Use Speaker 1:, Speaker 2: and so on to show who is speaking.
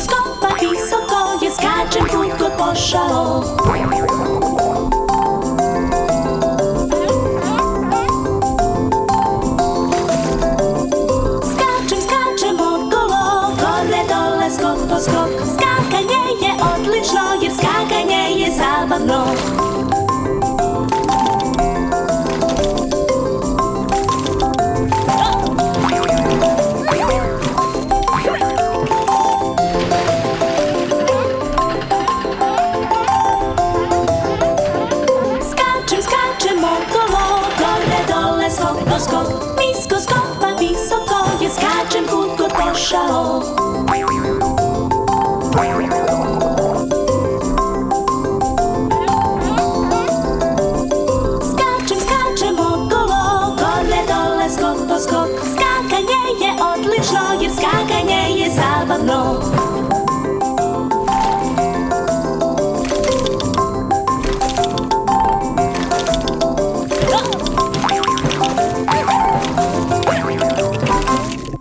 Speaker 1: скопа високо, я скачем хутко по шалу. Skačem okolo, gore dole, skok po skok. Skakanje je odlično, jer skakanje je zabavno. Skačem okolo, gore dole, skok po skok. Nisko skopa visoko, ja skačem hutko po šalo. Skačem okolo, gore dole, skok po skok. Skakanje je odlično, jer skakanje